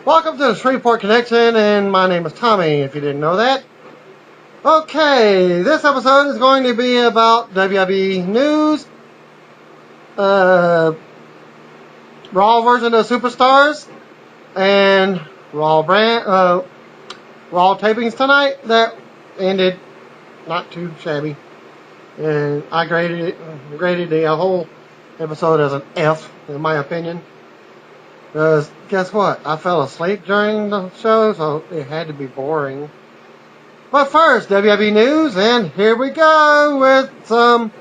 Welcome to the Shreveport Connection, and my name is Tommy, if you didn't know that. Okay, this episode is going to be about WWE news, Raw version of Superstars, and Raw tapings tonight that ended not too shabby. And I graded the whole episode as an F, in my opinion. Because guess what? I fell asleep during the show, so it had to be boring. But first, WWE news, and here we go with some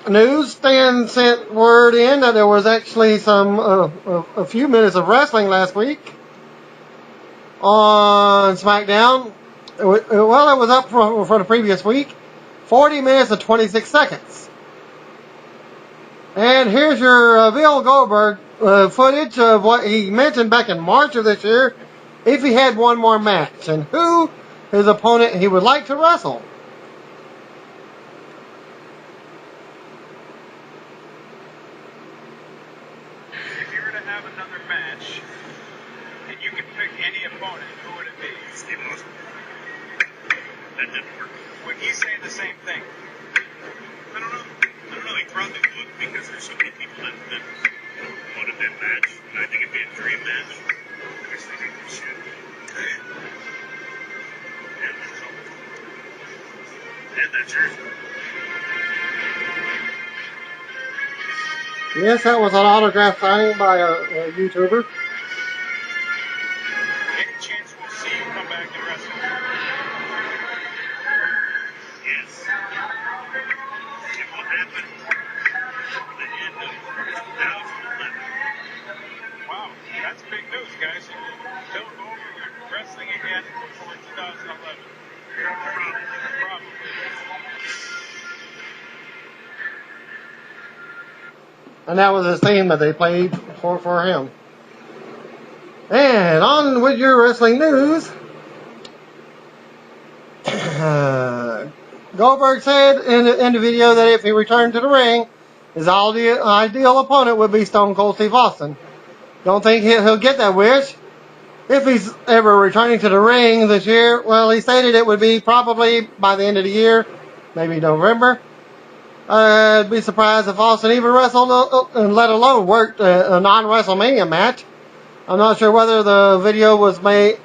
news. Stan sent word in that there was actually a few minutes of wrestling last week on SmackDown. Well, it was up for the previous week. 40 minutes and 26 seconds. And here's your Bill Goldberg footage of what he mentioned back in March of this year if he had one more match and who his opponent he would like to wrestle. If you were to have another match and you could pick any opponent, who would it be? Steve Austin. That didn't work. Would he say the same thing? I don't know. He probably would because there's so many people that wanted that match. And I think it'd be a dream match. I guess they think they should. And that jersey. Yes, that was an autograph signing by a YouTuber. Any chance we'll see you come back and wrestle? Yes. It will happen at the end of 2011. Wow, that's big news, guys. Bill Goldberg wrestling again for 2011. Probably. And that was his theme that they played for him. And on with your wrestling news. Goldberg said in the video that if he returned to the ring, his ideal opponent would be Stone Cold Steve Austin. Don't think he'll get that wish. If he's ever returning to the ring this year, well, he stated it would be probably by the end of the year, maybe November. I'd be surprised if Austin even wrestled, and let alone worked a non-WrestleMania match. I'm not sure whether the video was made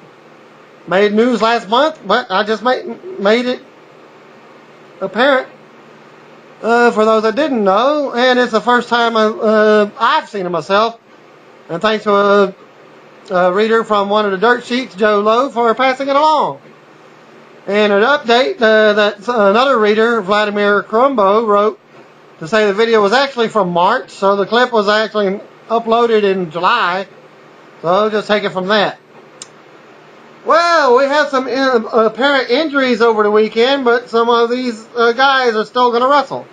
news last month, but I just made it apparent for those that didn't know, and it's the first time I've seen it myself. And thanks to a reader from one of the dirt sheets, Joe Lowe, for passing it along. And an update that another reader, Vladimir Crumbo, wrote to say the video was actually from March, so the clip was actually uploaded in July. So just take it from that. Well, we have some apparent injuries over the weekend, but some of these guys are still going to wrestle.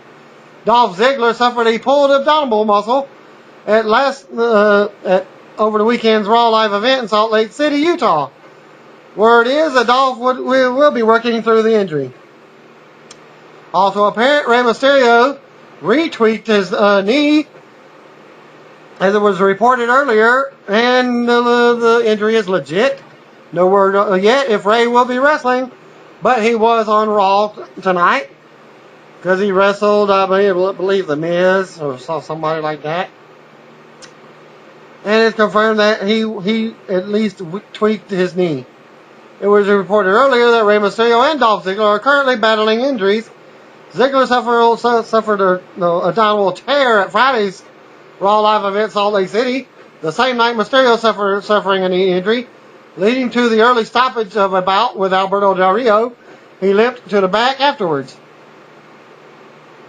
Dolph Ziggler suffered a pulled abdominal muscle at over the weekend's Raw Live event in Salt Lake City, Utah. Word is that Dolph will be working through the injury. Also apparent, Rey Mysterio retweaked his knee, as it was reported earlier, and the injury is legit. No word yet if Rey will be wrestling, but he was on Raw tonight because he wrestled, I believe, The Miz or somebody like that. And it's confirmed that he at least tweaked his knee. It was reported earlier that Rey Mysterio and Dolph Ziggler are currently battling injuries. Ziggler suffered a abdominal tear at Friday's Raw Live event in Salt Lake City, the same night Mysterio suffering a knee injury, leading to the early stoppage of a bout with Alberto Del Rio. He limped to the back afterwards.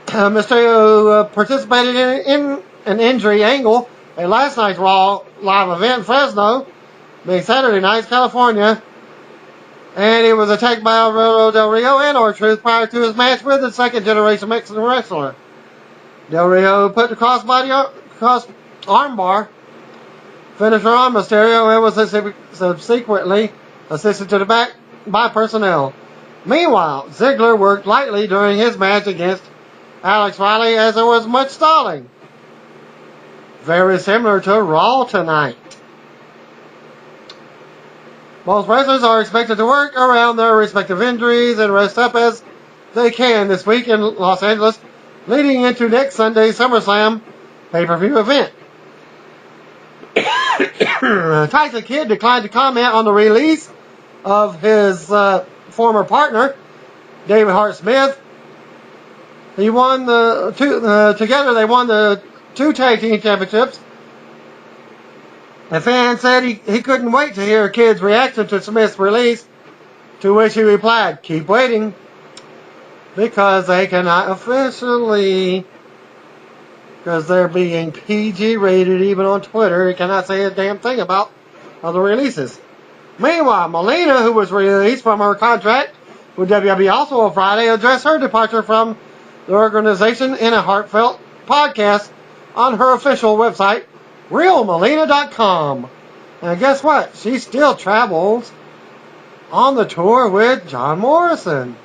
Mysterio participated in an injury angle at last night's Raw Live event in Fresno, being Saturday night, California, and he was attacked by Alberto Del Rio and R-Truth prior to his match with the second-generation Mexican wrestler. Del Rio put the cross armbar finisher on Mysterio and was subsequently assisted to the back by personnel. Meanwhile, Ziggler worked lightly during his match against Alex Riley as there was much stalling. Very similar to Raw tonight. Most wrestlers are expected to work around their respective injuries and rest up as they can this week in Los Angeles, leading into next Sunday's SummerSlam pay-per-view event. Tyson Kidd declined to comment on the release of his former partner, David Hart Smith. He won together they won the 2 tag team championships. The fan said he couldn't wait to hear Kidd's reaction to Smith's release, to which he replied, "Keep waiting, because they cannot officially, because they're being PG rated even on Twitter. He cannot say a damn thing about other releases." Meanwhile, Melina, who was released from her contract with WWE also on Friday, addressed her departure from the organization in a heartfelt podcast on her official website, realmelina.com. And guess what? She still travels on the tour with John Morrison.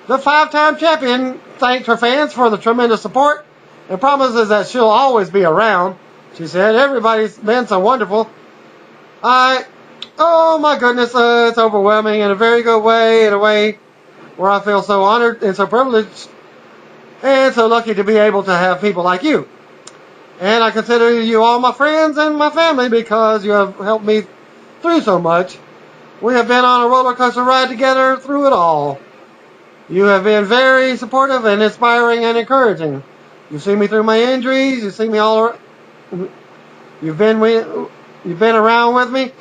The 5-time champion thanked her fans for the tremendous support and promises that she'll always be around. She said, "Everybody's been so wonderful. Oh my goodness, it's overwhelming in a very good way, in a way where I feel so honored and so privileged and so lucky to be able to have people like you. And I consider you all my friends and my family because you have helped me through so much. We have been on a roller coaster ride together through it all. You have been very supportive and inspiring and encouraging. You see me through my injuries. You see me all. You've been around with me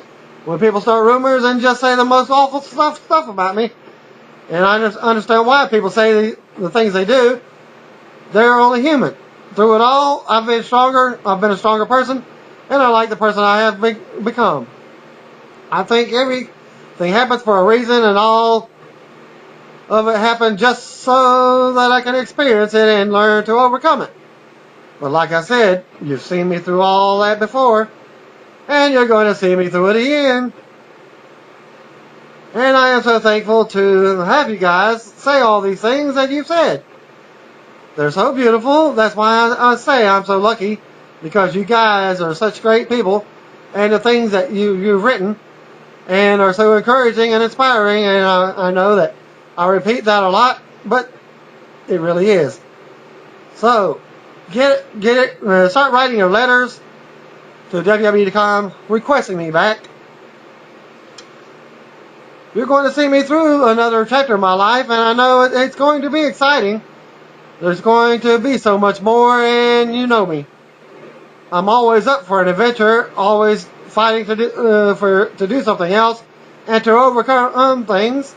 when people start rumors and just say the most awful stuff about me. And I just understand why people say the things they do. They're only human. Through it all, I've been stronger. I've been a stronger person, and I like the person I have become. I think everything happens for a reason, and all of it happened just so that I can experience it and learn to overcome it. But like I said, you've seen me through all that before, and you're going to see me through it again. And I am so thankful to have you guys say all these things that you've said. They're so beautiful. That's why I say I'm so lucky, because you guys are such great people, and the things that you've written and are so encouraging and inspiring. And I know that I repeat that a lot, but it really is. So get it. Start writing your letters to WWE.com requesting me back. You're going to see me through another chapter of my life, and I know it's going to be exciting. There's going to be so much more, and you know me. I'm always up for an adventure, always fighting to do something else, and to overcome things.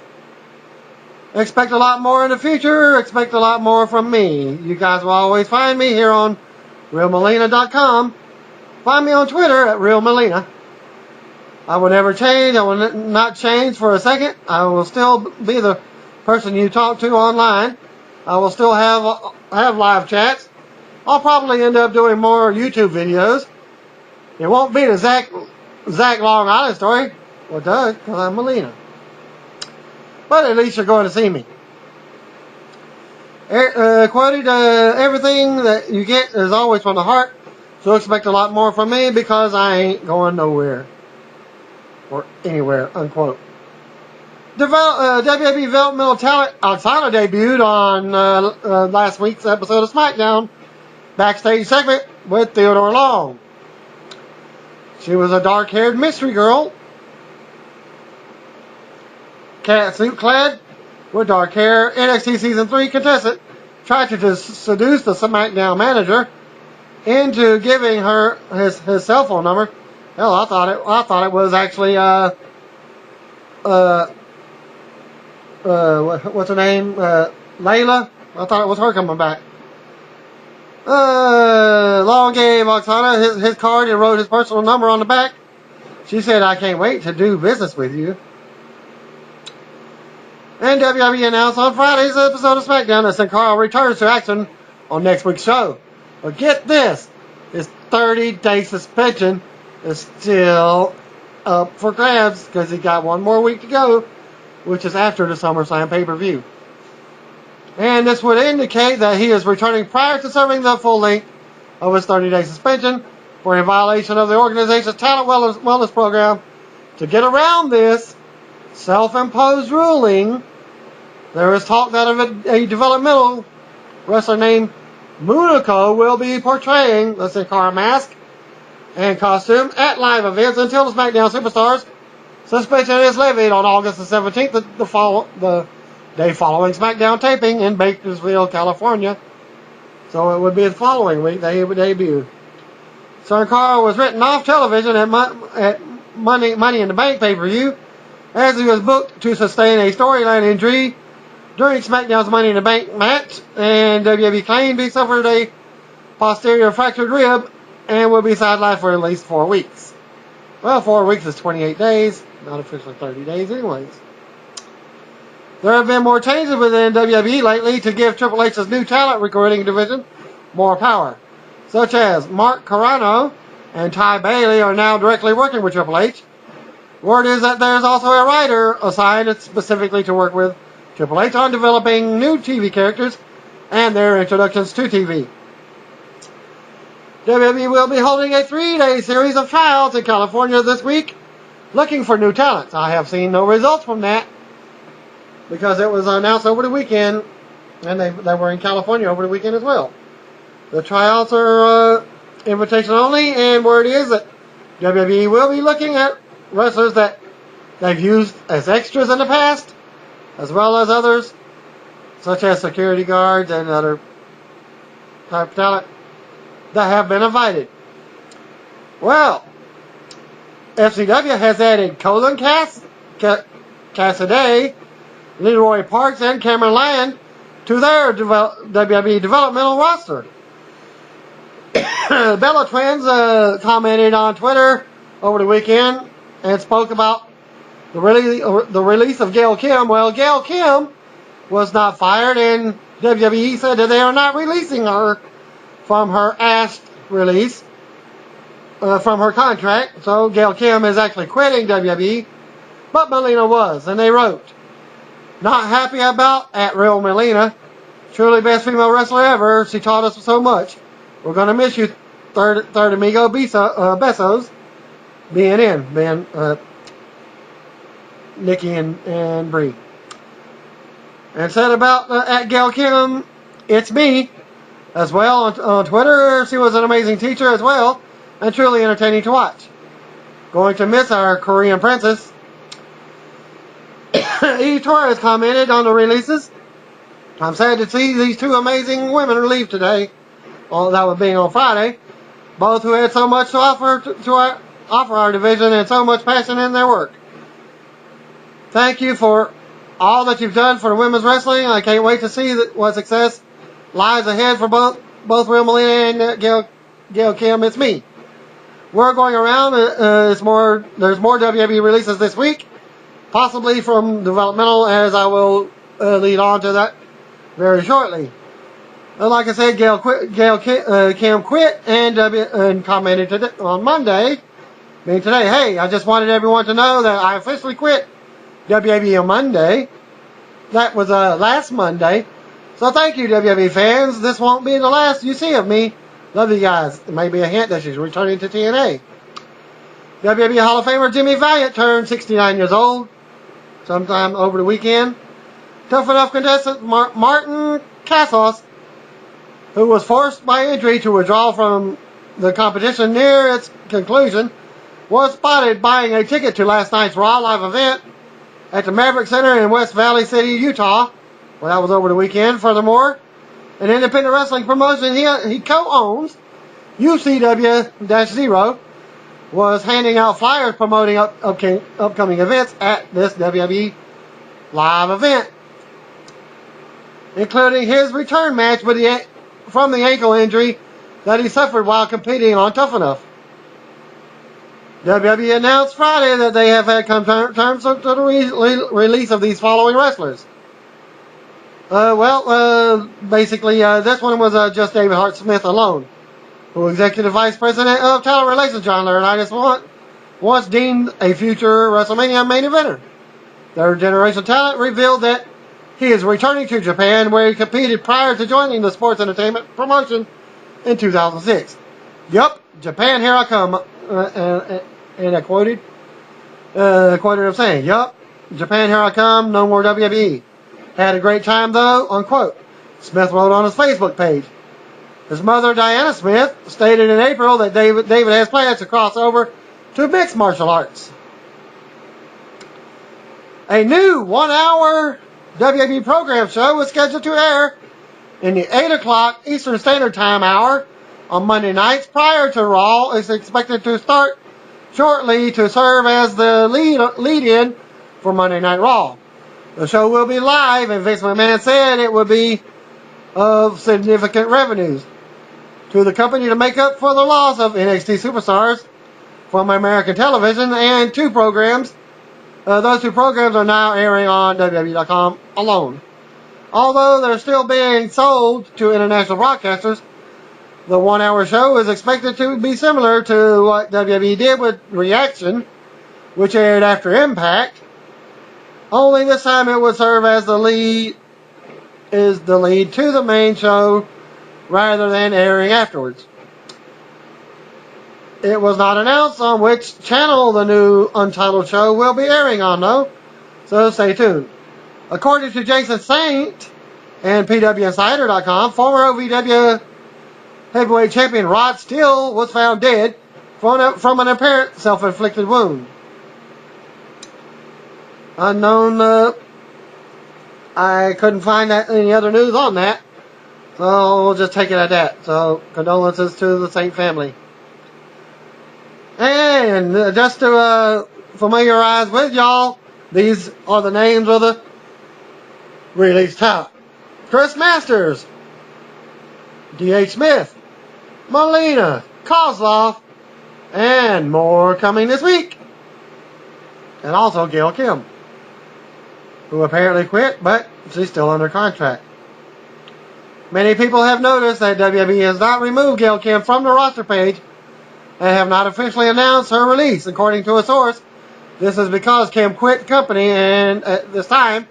Expect a lot more in the future. Expect a lot more from me. You guys will always find me here on realmelina.com. Find me on Twitter at realmelina. I will never change. I will not change for a second. I will still be the person you talk to online. I will still have live chats. I'll probably end up doing more YouTube videos. It won't be the Zach Long Island story. Well, it does, because I'm Melina. But at least you're going to see me. Quoted, everything that you get is always from the heart. So expect a lot more from me, because I ain't going nowhere. Or anywhere, unquote. WWE developmental talent Oksana debuted on last week's episode of SmackDown backstage segment with Theodore Long. She was a dark-haired mystery girl, cat suit clad with dark hair. NXT Season 3 contestant tried to seduce the SmackDown manager into giving her his cell phone number. Hell, I thought it was actually what's her name? Layla. I thought it was her coming back. Long gave Oksana his card and wrote his personal number on the back. She said, "I can't wait to do business with you." And WWE announced on Friday's episode of SmackDown that Sin Cara returns to action on next week's show. But get this, his 30-day suspension is still up for grabs, because he got one more week to go, which is after the SummerSlam pay-per-view. And this would indicate that he is returning prior to serving the full length of his 30-day suspension for a violation of the organization's talent wellness program To get around this self-imposed ruling, there is talk that a developmental wrestler named Monaco will be portraying the Sin Cara mask and costume at live events until the SmackDown Superstars suspension is levied on August the 17th, the day following SmackDown taping in Bakersfield, California. So it would be the following week they would debut. Sin Cara was written off television at Money in the Bank pay-per-view as he was booked to sustain a storyline injury during SmackDown's Money in the Bank match, and WWE claimed he suffered a posterior fractured rib and will be sidelined for at least 4 weeks. Well, 4 weeks is 28 days, not officially 30 days anyways. There have been more changes within WWE lately to give Triple H's new talent recruiting division more power, such as Mark Carrano and Ty Bailey are now directly working with Triple H. Word is that there's also a writer assigned specifically to work with Triple H on developing new TV characters and their introductions to TV. WWE will be holding a 3-day series of trials in California this week, looking for new talent. I have seen no results from that because it was announced over the weekend, and they were in California over the weekend as well. The tryouts are invitation only, and word is that WWE will be looking at wrestlers that they've used as extras in the past, as well as others, such as security guards and other type of talent that have been invited. Well, FCW has added Colin Cassidy, Leroy Parks, and Cameron Land to their WWE developmental roster. Bella Twins commented on Twitter over the weekend and spoke about the release of Gail Kim. Well, Gail Kim was not fired, and WWE said that they are not releasing her from her asked release from her contract. So Gail Kim is actually quitting WWE, but Melina was, and they wrote, "Not happy about at Real Melina. Truly best female wrestler ever. She taught us so much. We're gonna miss you, third amigo Besos." being Nikki and Brie. And said about at Gail Kim, "It's me." As well on Twitter, she was an amazing teacher as well, and truly entertaining to watch. Going to miss our Korean princess. E. Torres commented on the releases. "I'm sad to see these two amazing women leave today." Well, that was being on Friday. Both who had so much to offer offer our division and so much passion in their work. Thank you for all that you've done for women's wrestling. I can't wait to see what success lies ahead for both Real Melina and Gail Kim. It's me. We're going around. There's more WWE releases this week, possibly from developmental, as I will lead on to that very shortly. And like I said, Gail Kim quit and commented on Monday, being today, "Hey, I just wanted everyone to know that I officially quit WWE on Monday." That was last Monday. So thank you, WWE fans. This won't be the last you see of me. Love you guys. It may be a hint that she's returning to TNA. WWE Hall of Famer Jimmy Valiant turned 69 years old sometime over the weekend. Tough Enough contestant Martin Cassos, who was forced by injury to withdraw from the competition near its conclusion, was spotted buying a ticket to last night's Raw live event at the Maverick Center in West Valley City, Utah. Well, that was over the weekend. Furthermore, an independent wrestling promotion he co-owns, UCW-0, was handing out flyers promoting upcoming events at this WWE live event, including his return match from the ankle injury that he suffered while competing on Tough Enough. WWE announced Friday that they have had come terms to the release of these following wrestlers. Basically, this one was just David Hart Smith alone, who Executive Vice President of Talent Relations John Laurinaitis once deemed a future WrestleMania main eventer. Third Generation Talent revealed that he is returning to Japan, where he competed prior to joining the sports entertainment promotion in 2006. "Yup, Japan, here I come," and I quoted. quoted him saying, "Yup, Japan, here I come, no more WWE. Had a great time though," unquote. Smith wrote on his Facebook page. His mother, Diana Smith, stated in April that David has plans to cross over to mixed martial arts. A new 1-hour WWE program show was scheduled to air in the 8 o'clock Eastern Standard Time hour on Monday nights prior to Raw. Is expected to start shortly to serve as the lead-in for Monday Night Raw. The show will be live, and Vince McMahon said it would be of significant revenues to the company to make up for the loss of NXT superstars from American television and two programs. Those two programs are now airing on WWE.com alone. Although they're still being sold to international broadcasters, the 1-hour show is expected to be similar to what WWE did with Reaction, which aired after Impact. Only this time it would serve as the lead to the main show rather than airing afterwards. It was not announced on which channel the new untitled show will be airing on, though, so stay tuned. According to Jason Saint and PWInsider.com, former OVW heavyweight champion Rod Steele was found dead from an apparent self-inflicted wound. Unknown, I couldn't find any other news on that, so we'll just take it at that. So, condolences to the Saint family. And just to familiarize with y'all, these are the names of the release talent. Chris Masters, D.H. Smith, Molina, Kozlov, and more coming this week. And also Gail Kim, who apparently quit, but she's still under contract. Many people have noticed that WWE has not removed Gail Kim from the roster page and have not officially announced her release. According to a source, this is because Kim quit the company, and at this time,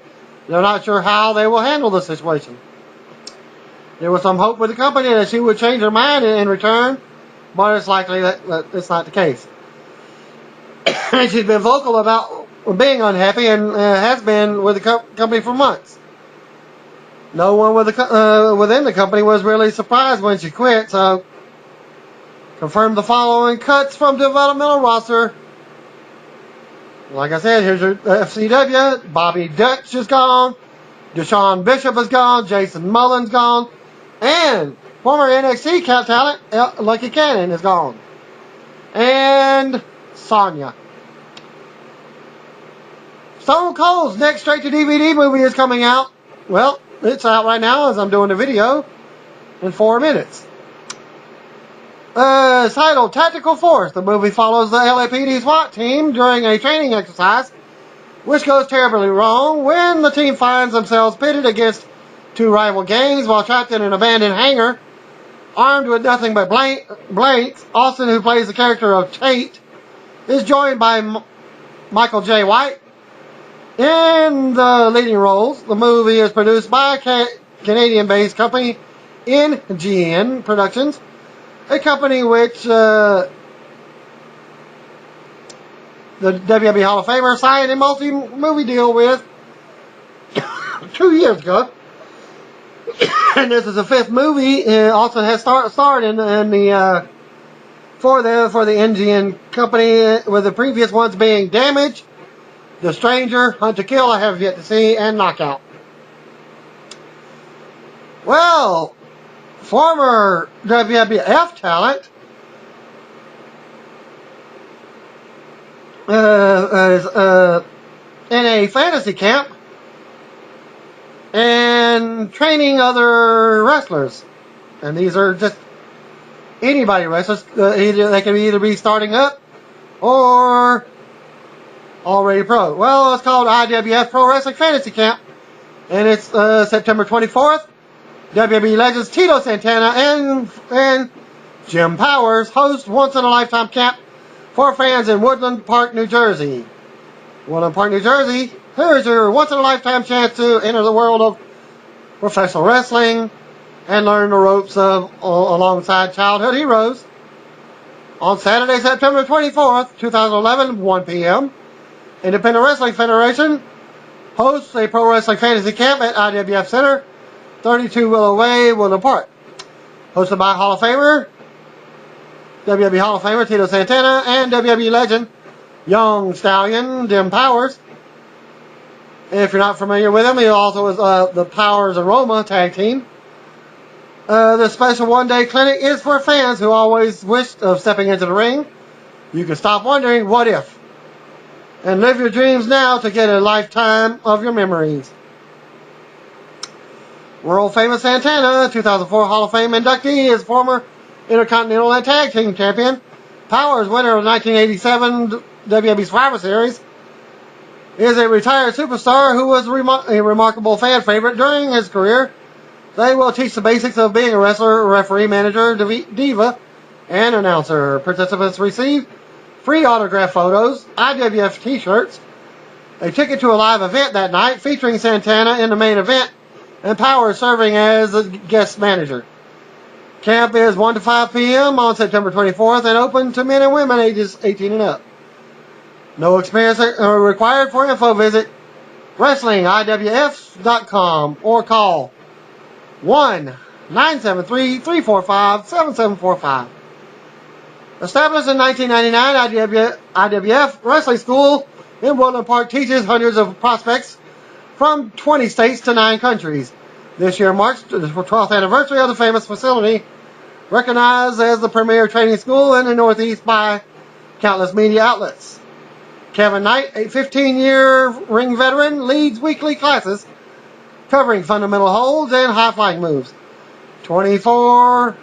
they're not sure how they will handle the situation. There was some hope with the company that she would change her mind in return, but it's likely that it's not the case. And she's been vocal about being unhappy and has been with the company for months. No one within the company was really surprised when she quit, so confirmed the following cuts from developmental roster. Like I said, here's your FCW. Bobby Dutch is gone. Deshaun Bishop is gone. Jason Mullins gone. And former NXT cap talent, Lucky Cannon, is gone. And Sonya. Stone Cold's next straight-to-DVD movie is coming out. Well, it's out right now as I'm doing the video in 4 minutes. It's titled Tactical Force. The movie follows the LAPD SWAT team during a training exercise, which goes terribly wrong when the team finds themselves pitted against two rival gangs while trapped in an abandoned hangar. Armed with nothing but blanks, Austin, who plays the character of Tate, is joined by Michael J. White in the leading roles. The movie is produced by Canadian-based company NGN Productions, a company which the WWE Hall of Famer signed a multi-movie deal with 2 years ago. And this is the 5th movie. Austin has starred in the for the NGN company, with the previous ones being Damage, The Stranger, Hunt to Kill, I have yet to see, and Knockout. Well, former WWF talent is in a fantasy camp and training other wrestlers. And these are just anybody wrestlers. They can either be starting up or already pro. Well, it's called IWF Pro Wrestling Fantasy Camp, and it's September 24th. WWE legends Tito Santana and Jim Powers host once-in-a-lifetime camp for fans in Woodland Park, New Jersey. Woodland Park, New Jersey, here's your once-in-a-lifetime chance to enter the world of professional wrestling and learn the ropes alongside childhood heroes. On Saturday, September 24th, 2011, 1 p.m., Independent Wrestling Federation hosts a pro wrestling fantasy camp at IWF Center, 32 Willow Way, Woodland Park. Hosted by Hall of Famer, WWE Hall of Famer Tito Santana, and WWE legend Young Stallion Dim Powers. If you're not familiar with him, he also is the Powers and Roma tag team. The special one-day clinic is for fans who always wished of stepping into the ring. You can stop wondering, what if? And live your dreams now to get a lifetime of your memories. World famous Santana, 2004 Hall of Fame inductee, is former Intercontinental and Tag Team Champion. Powers, winner of 1987 WWE Survivor Series, is a retired superstar who was a remarkable fan favorite during his career. They will teach the basics of being a wrestler, referee, manager, diva, and announcer. Participants receive free autograph photos, IWF t-shirts, a ticket to a live event that night featuring Santana in the main event, and Powers serving as a guest manager. Camp is 1 to 5 p.m. on September 24th and open to men and women ages 18 and up. No experience required. For info, visit WrestlingIWF.com or call 1-973-345-7745. Established in 1999, IWF Wrestling School in Woodland Park teaches hundreds of prospects from 20 states to 9 countries. This year marks the 12th anniversary of the famous facility, recognized as the premier training school in the Northeast by countless media outlets. Kevin Knight, a 15-year ring veteran, leads weekly classes covering fundamental holds and high-flying moves. 24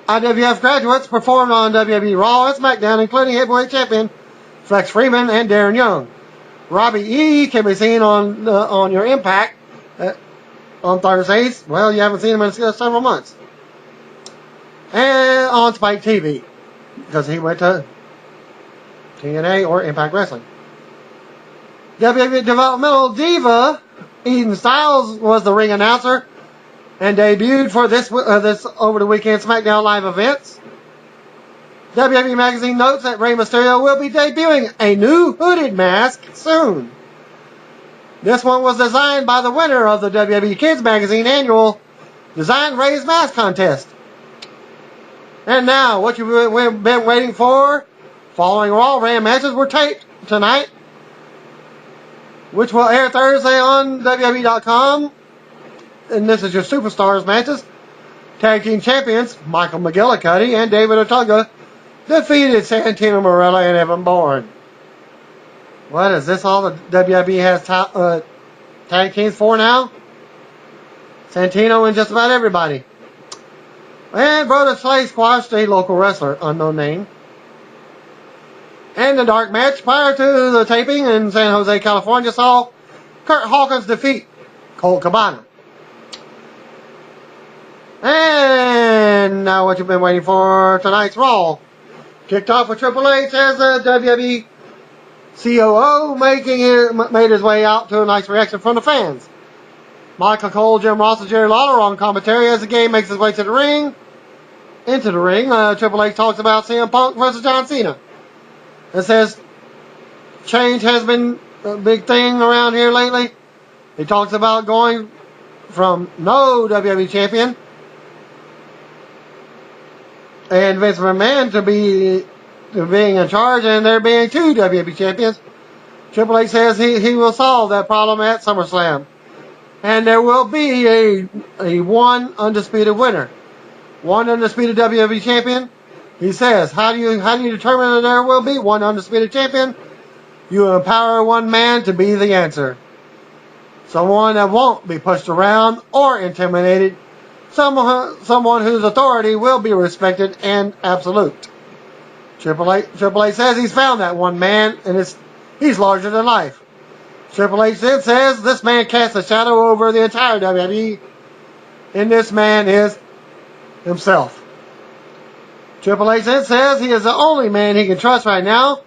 IWF graduates performed on WWE Raw and SmackDown, including heavyweight champion Flex Freeman and Darren Young. Robbie E. can be seen on your Impact on Thursdays. Well, you haven't seen him in several months. And on Spike TV, because he went to TNA or Impact Wrestling. WWE developmental diva Eden Styles was the ring announcer and debuted for this over the weekend SmackDown Live events. WWE Magazine notes that Rey Mysterio will be debuting a new hooded mask soon. This one was designed by the winner of the WWE Kids Magazine annual Design Rey's Mask contest. And now, what you've been waiting for, following Raw matches were taped tonight, which will air Thursday on WWE.com. And this is your Superstars matches. Tag Team Champions Michael McGillicuddy and David Otunga defeated Santino Marella and Evan Bourne. What is this all the WWE has tag teams for now? Santino and just about everybody. And Brodus Clay squashed a local wrestler, unknown name. And the dark match prior to the taping in San Jose, California saw Kurt Hawkins defeat Colt Cabana. And now what you've been waiting for, tonight's Raw. Kicked off with Triple H as the WWE COO made his way out to a nice reaction from the fans. Michael Cole, Jim Ross, and Jerry Lawler on commentary as the game makes its way to the ring. Into the ring, Triple H talks about CM Punk versus John Cena. It says change has been a big thing around here lately. He talks about going from no WWE champion and Vince McMahon to being in charge, and there being 2 WWE champions. Triple H says he will solve that problem at SummerSlam. And there will be a one undisputed winner. One undisputed WWE champion. He says, how do you determine that there will be one undisputed champion? You empower one man to be the answer. Someone that won't be pushed around or intimidated. Someone whose authority will be respected and absolute. Triple H says he's found that one man, and he's larger than life. Triple H then says this man casts a shadow over the entire WWE, and this man is himself. Triple H then says he is the only man he can trust right now.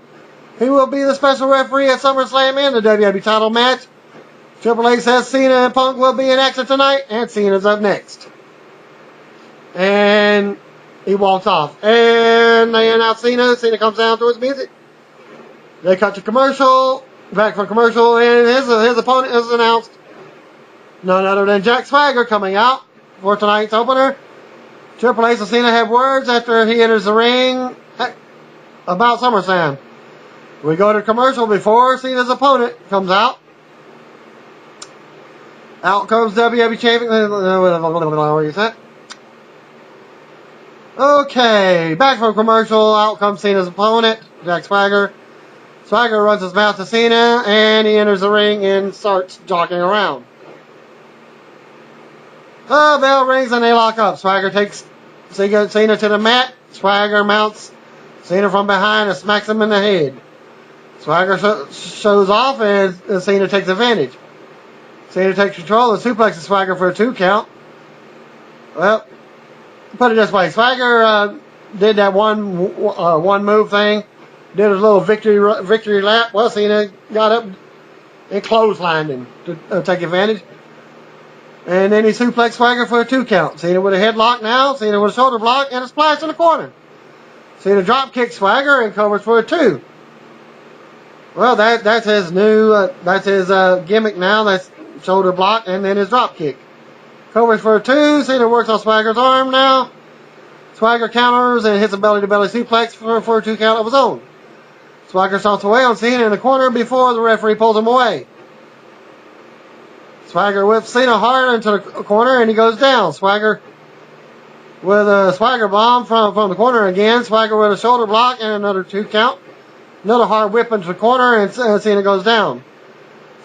He will be the special referee at SummerSlam and the WWE title match. Triple H says Cena and Punk will be in action tonight, and Cena's up next. And he walks off. And they announce Cena. Cena comes down to his music. They cut to commercial, back from commercial, and his opponent is announced. None other than Jack Swagger coming out for tonight's opener. Triple H and Cena have words after he enters the ring about SummerSlam. We go to commercial before Cena's opponent comes out. Out comes WWE Champion. What is that? Okay, back from commercial. Out comes Cena's opponent, Jack Swagger. Swagger runs his mouth to Cena, and he enters the ring and starts jockeying around. The bell rings and they lock up. Swagger takes Cena to the mat. Swagger mounts Cena from behind and smacks him in the head. Swagger shows off and Cena takes advantage. Cena takes control and suplexes Swagger for a 2 count. Well, put it this way. Swagger did that one move thing. Did his little victory lap. Well, Cena got up and clotheslined him to take advantage. And then he suplexed Swagger for a 2 count. Cena with a headlock now. Cena with a shoulder block and a splash in the corner. Cena drop kicks Swagger and covers for a 2. Well, that's his new gimmick now. That's shoulder block and then his drop kick. Covers for a 2. Cena works on Swagger's arm now. Swagger counters and hits a belly-to-belly suplex for a 2 count of his own. Swagger stomps away on Cena in the corner before the referee pulls him away. Swagger whips Cena hard into the corner and he goes down. Swagger with a Swagger bomb from the corner again. Swagger with a shoulder block and another 2 count. Another hard whip into the corner and Cena goes down.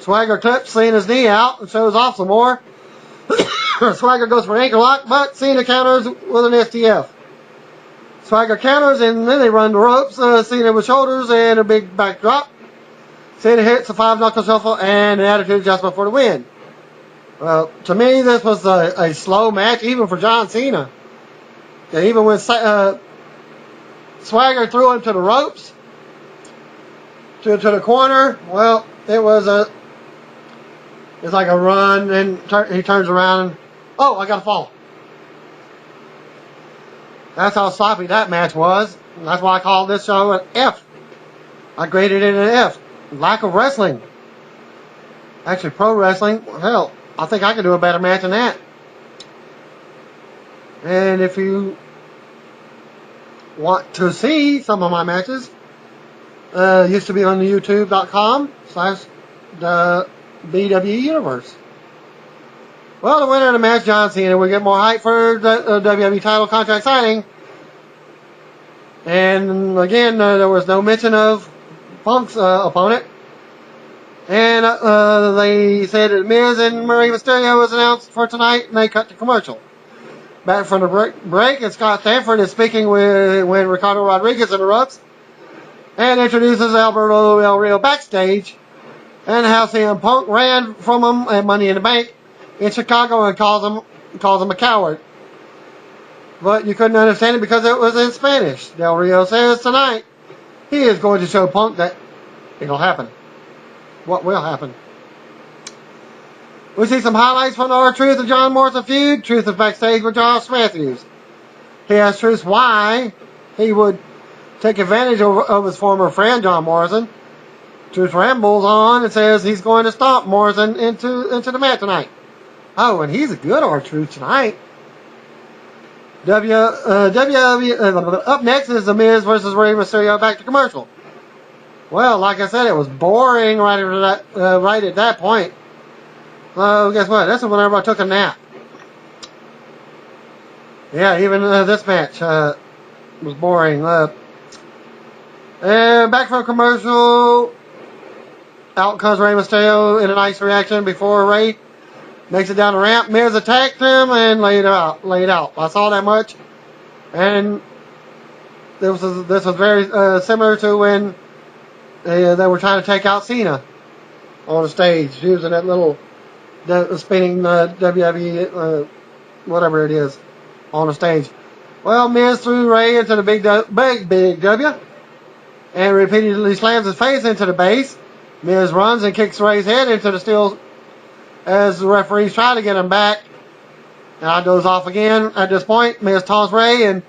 Swagger clips Cena's knee out and shows off some more. Swagger goes for an ankle lock, but Cena counters with an STF. Swagger counters and then they run the ropes. Cena with shoulders and a big backdrop. Cena hits a 5-knuckle shuffle and an attitude adjustment for the win. Well, to me, this was a slow match, even for John Cena. And even when Swagger threw him to the ropes, to the corner, well, it's like a run, and he turns around and, oh, I got to fall. That's how sloppy that match was. And that's why I called this show an F. I graded it an F. Lack of wrestling. Actually, pro wrestling, hell, I think I could do a better match than that. And if you want to see some of my matches, used to be on the youtube.com/the BW Universe. Well, the winner of the match, John Cena, will get more hype for the WWE title contract signing. And again, there was no mention of Punk's opponent. And they said that Miz and Rey Mysterio was announced for tonight, and they cut to commercial. Back from the break, and Scott Stanford is speaking when Ricardo Rodriguez interrupts and introduces Alberto Del Rio backstage, and how CM Punk ran from him at Money in the Bank in Chicago and calls him a coward. But you couldn't understand it because it was in Spanish. Del Rio says tonight he is going to show Punk that it'll happen. What will happen? We see some highlights from the R-Truth and John Morrison feud. Truth is backstage with Josh Matthews. He asks Truth why he would take advantage of his former friend, John Morrison. Truth rambles on and says he's going to stomp Morrison into the mat tonight. Oh, and he's a good R-Truth tonight. Up next is The Miz versus Rey Mysterio. Back to commercial. Well, like I said, it was boring right at that point. Guess what? This is when everybody took a nap. Yeah, even this match was boring. And back from commercial, out comes Rey Mysterio in a nice reaction before Rey makes it down the ramp. Miz attacked him and laid out. I saw that much. And this was very similar to when they were trying to take out Cena on the stage using that little spinning WWE whatever it is on the stage. Well, Miz threw Rey into the big W and repeatedly slams his face into the base. Miz runs and kicks Rey's head into the steel as the referees try to get him back. And I doze off again at this point. Miz taunts Rey and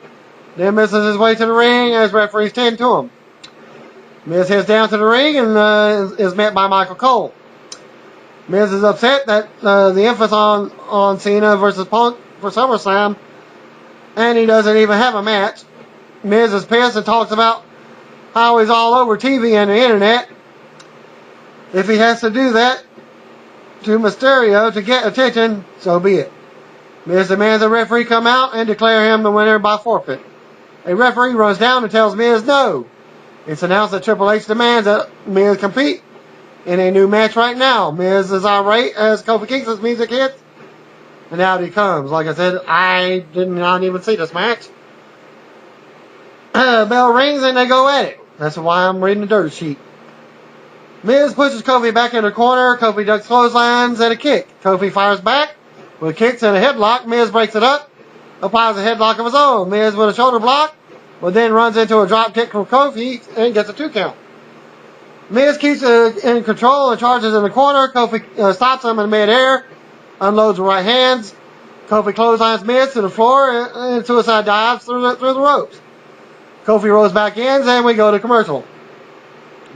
then misses his way to the ring as referees tend to him. Miz heads down to the ring and is met by Michael Cole. Miz is upset that the emphasis on Cena versus Punk for SummerSlam, and he doesn't even have a match. Miz is pissed and talks about how he's all over TV and the internet. If he has to do that to Mysterio to get attention, so be it. Miz demands the referee come out and declare him the winner by forfeit. A referee runs down and tells Miz no. It's announced that Triple H demands that Miz compete in a new match right now. Miz is irate as Kofi Kingston's music hits, and out he comes. Like I said, I did not even see this match. Bell rings and they go at it. That's why I'm reading the dirt sheet. Miz pushes Kofi back in the corner. Kofi ducks clotheslines and a kick. Kofi fires back with kicks and a headlock. Miz breaks it up, applies a headlock of his own. Miz with a shoulder block, but then runs into a drop kick from Kofi and gets a 2 count. Miz keeps in control and charges in the corner. Kofi stops him in midair, unloads the right hands. Kofi clotheslines Miz to the floor and suicide dives through the ropes. Kofi rolls back in and we go to commercial.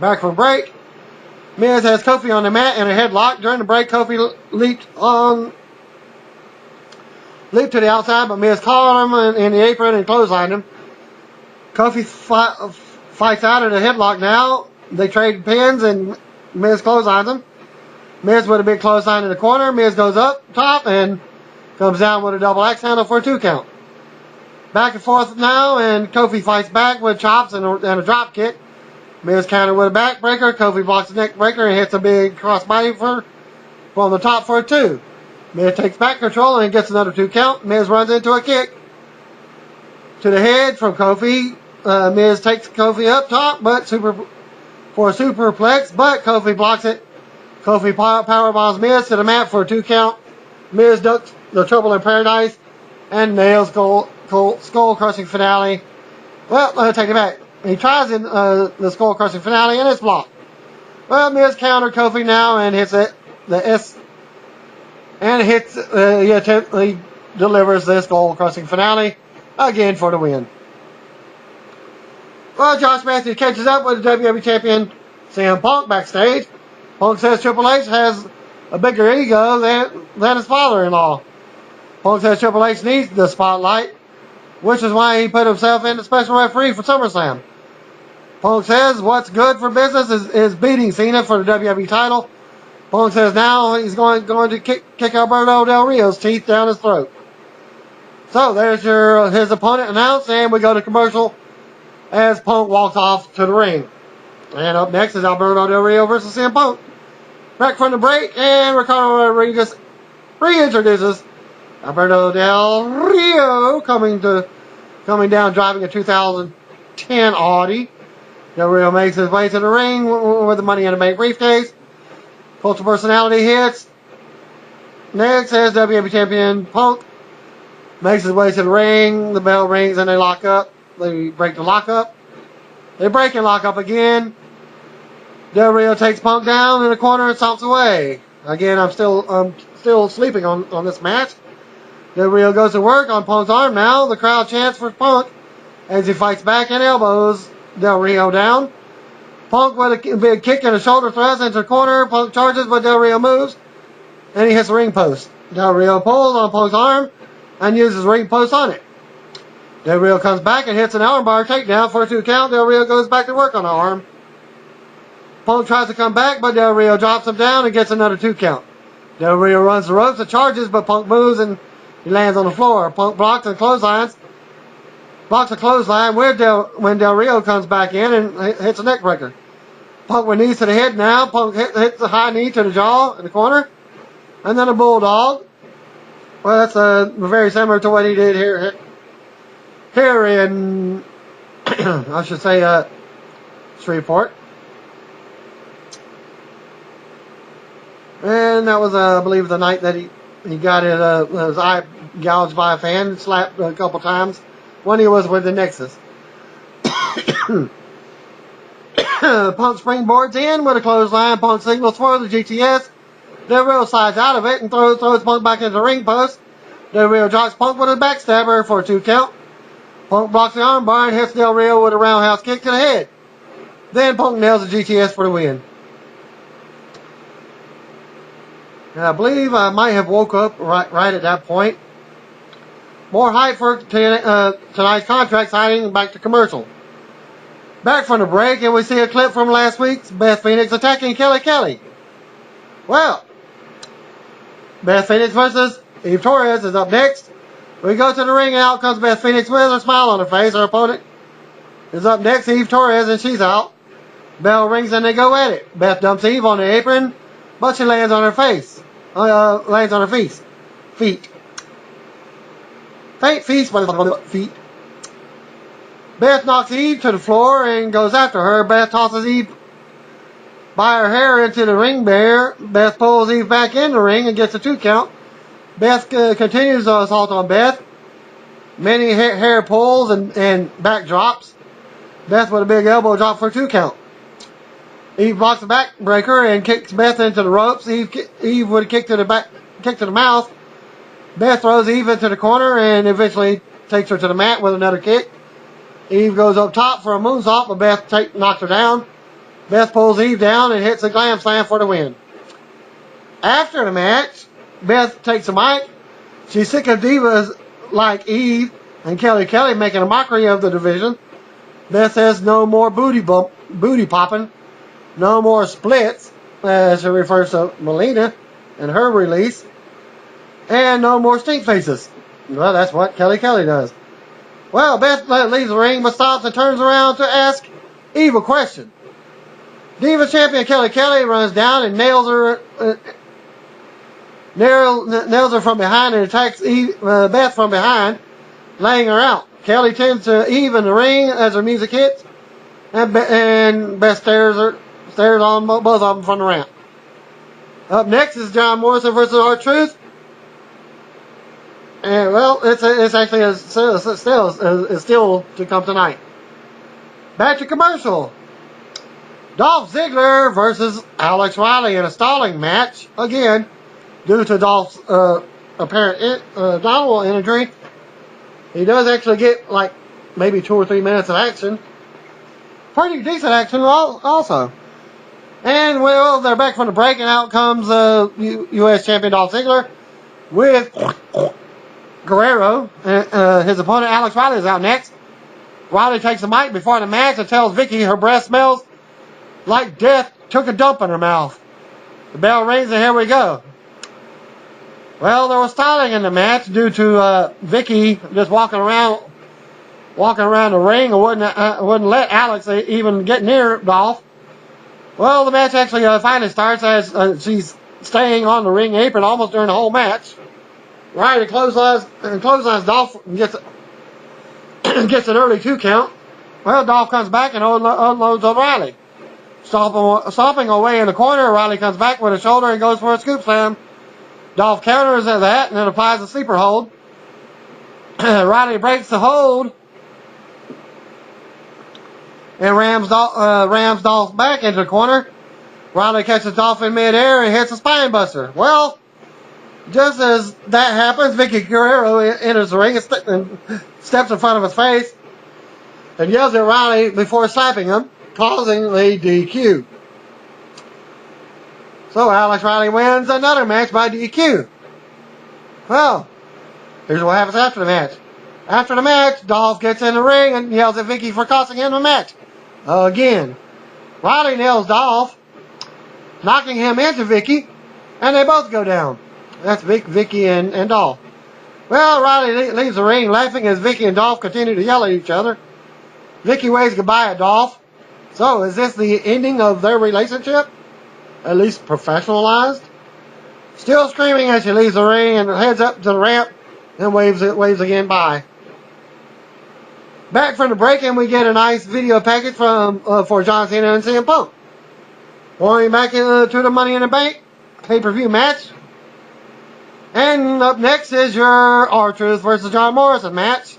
Back from break. Miz has Kofi on the mat in a headlock. During the break, Kofi leaped to the outside, but Miz caught him in the apron and clotheslined him. Kofi fights out of the headlock now. They trade pins and Miz clotheslines him. Miz with a big clothesline in the corner. Miz goes up top and comes down with a double axe handle for a 2 count. Back and forth now, and Kofi fights back with chops and a drop kick. Miz countered with a backbreaker. Kofi blocks the neck breaker and hits a big crossbody from the top for a 2. Miz takes back control and gets another 2 count. Miz runs into a kick to the head from Kofi. Miz takes Kofi up top, but for a superplex, but Kofi blocks it. Kofi powerbombs Miz to the mat for a 2 count. Miz ducks the Trouble in Paradise and nails skull crushing finale. Well, I'll take it back. He tries in the skull crushing finale and it's blocked. Well, Miz countered Kofi now and hits it. He delivers the skull crushing finale again for the win. Well, Josh Matthews catches up with the WWE Champion CM Punk backstage. Punk says Triple H has a bigger ego than his father-in-law. Punk says Triple H needs the spotlight, which is why he put himself in the special referee for SummerSlam. Punk says what's good for business is beating Cena for the WWE title. Punk says now he's going to kick Alberto Del Rio's teeth down his throat. So there's his opponent announced, and we go to commercial as Punk walks off to the ring. And up next is Alberto Del Rio versus CM Punk. Back from the break, and Ricardo Rodriguez reintroduces Alberto Del Rio coming down driving a 2010 Audi. Del Rio makes his way to the ring with the Money in the Bank briefcase. Cultural Personality hits. Next as WWE Champion Punk makes his way to the ring. The bell rings and they lock up. They break the lockup. They break and lock up again. Del Rio takes Punk down in the corner and stomps away. Again, I'm still sleeping on this match. Del Rio goes to work on Punk's arm now. The crowd chants for Punk as he fights back and elbows Del Rio down. Punk with a big kick and a shoulder thrust into the corner. Punk charges, but Del Rio moves, and he hits the ring post. Del Rio pulls on Punk's arm and uses ring post on it. Del Rio comes back and hits an armbar takedown for a 2 count. Del Rio goes back to work on the arm. Punk tries to come back, but Del Rio drops him down and gets another 2 count. Del Rio runs the ropes and charges, but Punk moves and he lands on the floor. Punk blocks a clothesline when Del Rio comes back in and hits a neck breaker. Punk with knees to the head now. Punk hits a high knee to the jaw in the corner. And then a bulldog. Well, that's very similar to what he did here in, I should say, Shreveport. And that was, I believe, the night that he got his eye gouged by a fan, slapped a couple times when he was with the Nexus. Punk springboards in with a clothesline. Punk signals for the GTS. Del Rio slides out of it and throws Punk back into the ring post. Del Rio drops Punk with a backstabber for a 2 count. Punk blocks the armbar and hits Del Rio with a roundhouse kick to the head. Then Punk nails the GTS for the win. And I believe I might have woke up right at that point. More hype for tonight's contract signing. Back to commercial. Back from the break, and we see a clip from last week's Beth Phoenix attacking Kelly Kelly. Well, Beth Phoenix versus Eve Torres is up next. We go to the ring, and out comes Beth Phoenix with a smile on her face. Her opponent is up next, Eve Torres, and she's out. Bell rings, and they go at it. Beth dumps Eve on the apron, but she lands on her face. Lands on her feet. Feet. Beth knocks Eve to the floor and goes after her. Beth tosses Eve by her hair into the ring barrier. Beth pulls Eve back in the ring and gets a 2 count. Beth continues the assault on Beth. Many hair pulls and back drops. Beth with a big elbow drop for a 2 count. Eve blocks the back breaker and kicks Beth into the ropes. Eve with a kick to the mouth. Beth throws Eve into the corner and eventually takes her to the mat with another kick. Eve goes up top for a moonsault, but Beth knocks her down. Beth pulls Eve down and hits a glam slam for the win. After the match, Beth takes a mic. She's sick of divas like Eve and Kelly Kelly making a mockery of the division. Beth says no more booty popping, no more splits, as she refers to Melina and her release, and no more stink faces. Well, that's what Kelly Kelly does. Well, Beth leaves the ring but stops and turns around to ask Eve a question. Diva champion Kelly Kelly runs down and nails her from behind and attacks Beth from behind, laying her out. Kelly tends to Eve in the ring as her music hits, and Beth stares on both of them from the ramp. Up next is John Morrison versus R-Truth. And well, it's actually still to come tonight. Back to commercial. Dolph Ziggler versus Alex Riley in a stalling match. Again, due to Dolph's apparent abdominal injury, he does actually get like maybe 2 or 3 minutes of action. Pretty decent action also. And well, they're back from the break, and out comes U.S. champion Dolph Ziggler with Guerrero. His opponent Alex Riley is out next. Riley takes the mic before the match and tells Vicky her breath smells like death took a dump in her mouth. The bell rings, and here we go. Well, there was stalling in the match due to Vicky just walking around the ring and wouldn't let Alex even get near Dolph. Well, the match actually finally starts as she's staying on the ring apron almost during the whole match. Riley clotheslines Dolph and gets an early 2 count. Well, Dolph comes back and unloads on Riley. Stomping away in the corner, Riley comes back with a shoulder and goes for a scoop slam. Dolph counters at that and then applies a sleeper hold. Riley breaks the hold and rams Dolph back into the corner. Riley catches Dolph in midair and hits a spine buster. Well, just as that happens, Vicky Guerrero enters the ring and steps in front of his face and yells at Riley before slapping him, causing the DQ. So Alex Riley wins another match by DQ. Well, here's what happens after the match. After the match, Dolph gets in the ring and yells at Vicky for costing him the match. Again. Riley nails Dolph, knocking him into Vicky, and they both go down. That's Vicky and Dolph. Well, Riley leaves the ring laughing as Vicky and Dolph continue to yell at each other. Vicky waves goodbye at Dolph. So, is this the ending of their relationship? At least professionalized? Still screaming as she leaves the ring and heads up to the ramp and waves again bye. Back from the break, and we get a nice video package for John Cena and CM Punk. Going back to the Money in the Bank pay-per-view match. And up next is your R-Truth versus John Morrison match.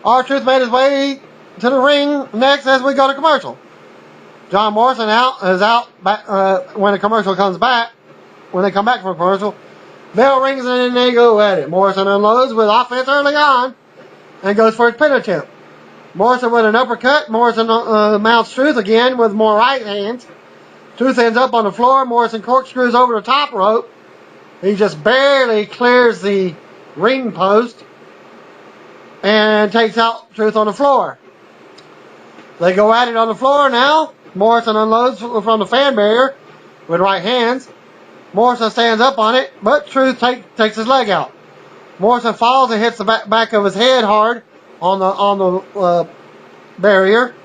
R-Truth made his way to the ring next as we go to commercial. John Morrison is out when the commercial comes back. When they come back from a commercial, bell rings and then they go at it. Morrison unloads with offense early on and goes for his pin attempt. Morrison with an uppercut. Morrison mounts Truth again with more right hands. Truth ends up on the floor. Morrison corkscrews over the top rope. He just barely clears the ring post and takes out Truth on the floor. They go at it on the floor now. Morrison unloads from the fan barrier with right hands. Morrison stands up on it, but Truth takes his leg out. Morrison falls and hits the back of his head hard on the barrier.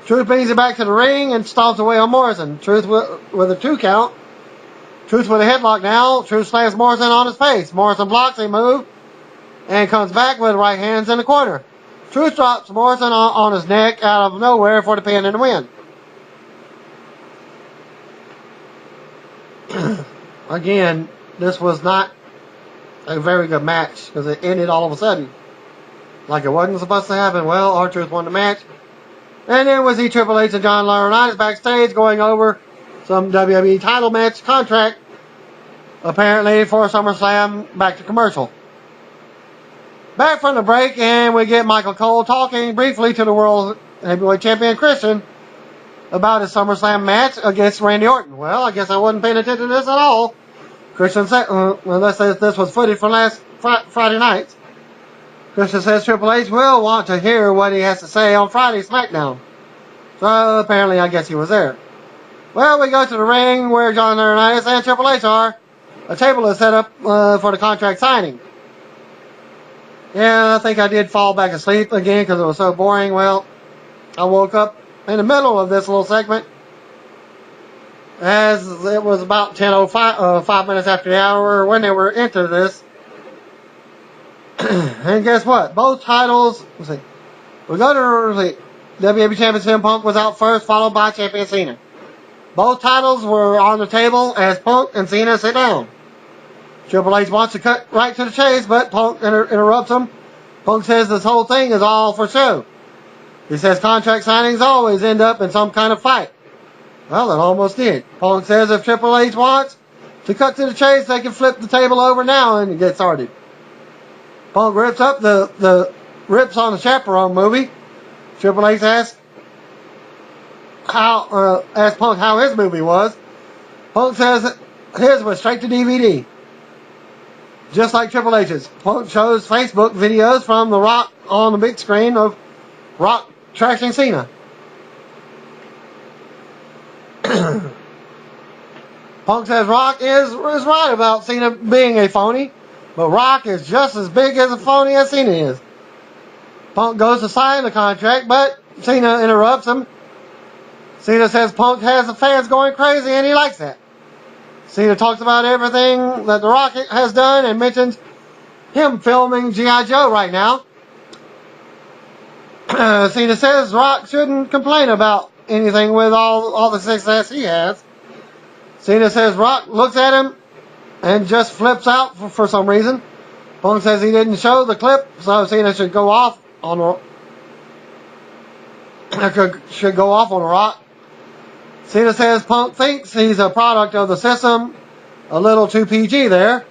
Truth brings it back to the ring and stomps away on Morrison. Truth with a 2 count. Truth with a headlock now. Truth slams Morrison on his face. Morrison blocks a move and comes back with right hands in the corner. Truth drops Morrison on his neck out of nowhere for the pin and the win. Again, this was not a very good match because it ended all of a sudden like it wasn't supposed to happen. Well, R-Truth won the match. And then we see Triple H and John Laurinaitis backstage going over some WWE title match contract, apparently for SummerSlam. Back to commercial. Back from the break, and we get Michael Cole talking briefly to the World Heavyweight Champion Christian about his SummerSlam match against Randy Orton. Well, I guess I wasn't paying attention to this at all. Christian said, unless this was footage from last Friday night. Christian says Triple H will want to hear what he has to say on Friday's SmackDown. So apparently, I guess he was there. Well, we go to the ring where John Laurinaitis and Triple H are. A table is set up for the contract signing. Yeah, I think I did fall back asleep again because it was so boring. Well, I woke up in the middle of this little segment as it was about 10:05, 5 minutes after the hour when they were into this. And guess what? Both titles, let's see. We go to WWE Champion CM Punk was out first, followed by Champion Cena. Both titles were on the table as Punk and Cena sit down. Triple H wants to cut right to the chase, but Punk interrupts him. Punk says this whole thing is all for show. He says contract signings always end up in some kind of fight. Well, it almost did. Punk says if Triple H wants to cut to the chase, they can flip the table over now and get started. Punk rips up the rips on the Chaperone movie. Triple H asks Punk how his movie was. Punk says his was straight to DVD. Just like Triple H's. Punk shows Facebook videos from The Rock on the big screen of Rock trashing Cena. Punk says Rock is right about Cena being a phony, but Rock is just as big as a phony as Cena is. Punk goes to sign the contract, but Cena interrupts him. Cena says Punk has the fans going crazy and he likes that. Cena talks about everything that The Rock has done and mentions him filming G.I. Joe right now. Cena says Rock shouldn't complain about anything with all the success he has. Cena says Rock looks at him and just flips out for some reason. Punk says he didn't show the clip, so Cena should go off on The Rock. Cena says Punk thinks he's a product of the system, a little too PG there.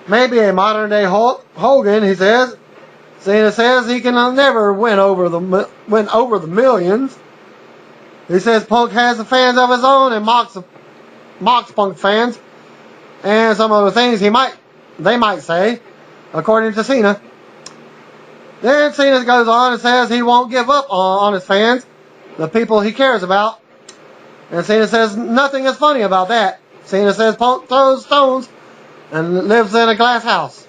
Maybe a modern day Hogan, he says. Cena says he can never win over the millions. He says Punk has the fans of his own and mocks Punk fans and some of the things they might say, according to Cena. Then Cena goes on and says he won't give up on his fans, the people he cares about. And Cena says nothing is funny about that. Cena says Punk throws stones and lives in a glass house.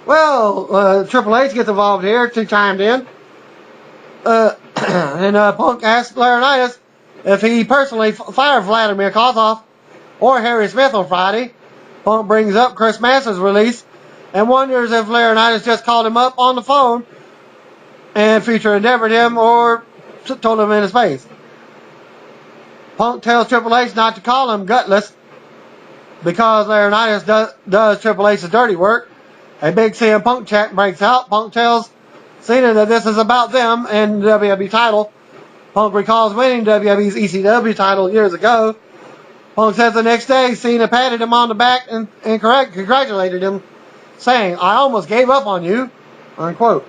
Well, Triple H gets involved here, chimed in. And Punk asked Laurinaitis if he personally fired Vladimir Kozlov or Harry Smith on Friday. Punk brings up Chris Masters' release and wonders if Laurinaitis just called him up on the phone and future endeavored him or told him in his face. Punk tells Triple H not to call him gutless because Laurinaitis does Triple H's dirty work. A big CM Punk chat breaks out. Punk tells Cena that this is about them and the WWE title. Punk recalls winning WWE's ECW title years ago. Punk says the next day Cena patted him on the back and congratulated him, saying, "I almost gave up on you." unquote.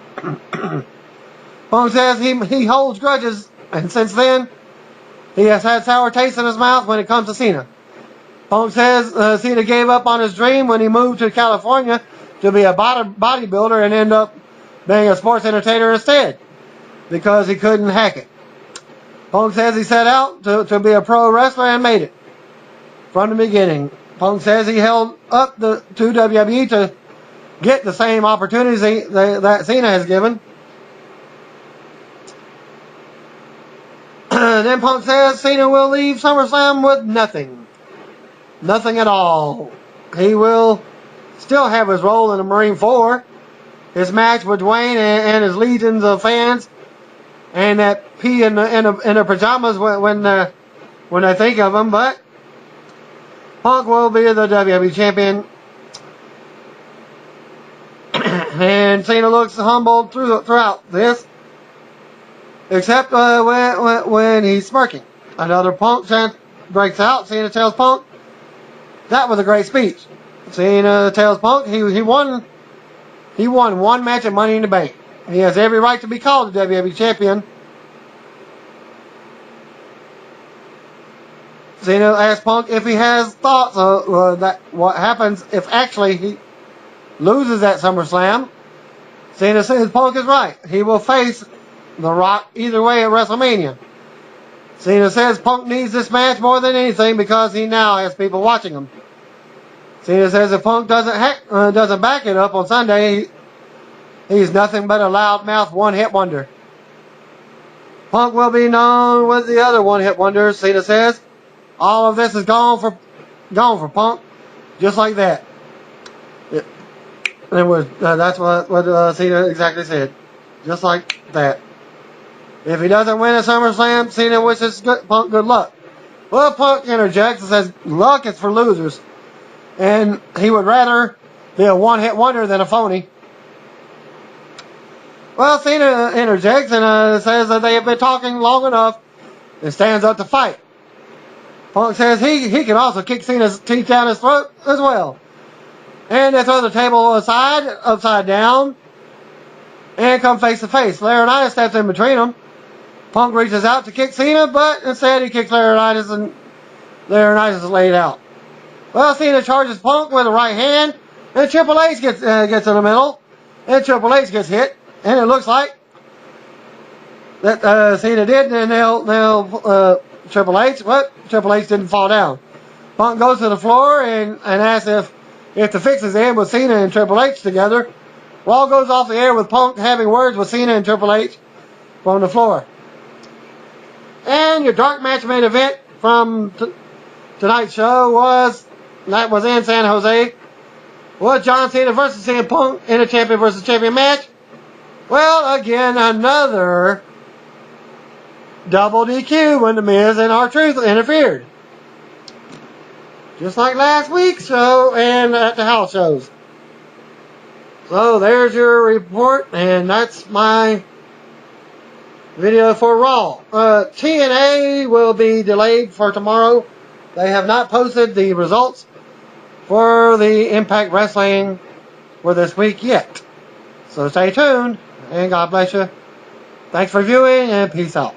Punk says he holds grudges, and since then, he has had sour taste in his mouth when it comes to Cena. Punk says Cena gave up on his dream when he moved to California to be a bodybuilder and end up being a sports entertainer instead because he couldn't hack it. Punk says he set out to be a pro wrestler and made it from the beginning. Punk says he held up to WWE to get the same opportunities that Cena has given. Then Punk says Cena will leave SummerSlam with nothing. Nothing at all. He will still have his role in the Marine Four, his match with Dwayne and his legions of fans, and that pee in the pajamas when they think of him. But Punk will be the WWE champion, and Cena looks humbled throughout this, except when he's smirking. Another Punk chant breaks out. Cena tells Punk that was a great speech. Cena tells Punk he won one match at Money in the Bank. He has every right to be called the WWE champion. Cena asks Punk if he has thoughts of that what happens if actually he loses at SummerSlam. Cena says Punk is right. He will face The Rock either way at WrestleMania. Cena says Punk needs this match more than anything because he now has people watching him. Cena says if Punk doesn't back it up on Sunday, he's nothing but a loudmouth one-hit wonder. Punk will be known with the other one-hit wonders. Cena says all of this is gone for Punk, just like that. That's what Cena exactly said, just like that. If he doesn't win at SummerSlam, Cena wishes Punk good luck. Well, Punk interjects and says luck is for losers, and he would rather be a one-hit wonder than a phony. Well, Cena interjects and says that they have been talking long enough and stands up to fight. Punk says he can also kick Cena's teeth down his throat as well. And they throw the table upside down, and come face to face. Laurinaitis steps in between them. Punk reaches out to kick Cena, but instead he kicks Laurinaitis, and Laurinaitis is laid out. Well, Cena charges Punk with a right hand, and Triple H gets in the middle, and Triple H gets hit, and it looks like that Cena did nail Triple H, but Triple H didn't fall down. Punk goes to the floor and asks if the fix is in with Cena and Triple H together. Raw goes off the air with Punk having words with Cena and Triple H from the floor. And your dark match main event from tonight's show was in San Jose. Was John Cena versus CM Punk in a champion versus champion match. Well, again, another double DQ when The Miz and R-Truth interfered. Just like last week's show and at the house shows. So there's your report, and that's my video for Raw. TNA will be delayed for tomorrow. They have not posted the results for the Impact Wrestling for this week yet. So stay tuned, and God bless you. Thanks for viewing, and peace out.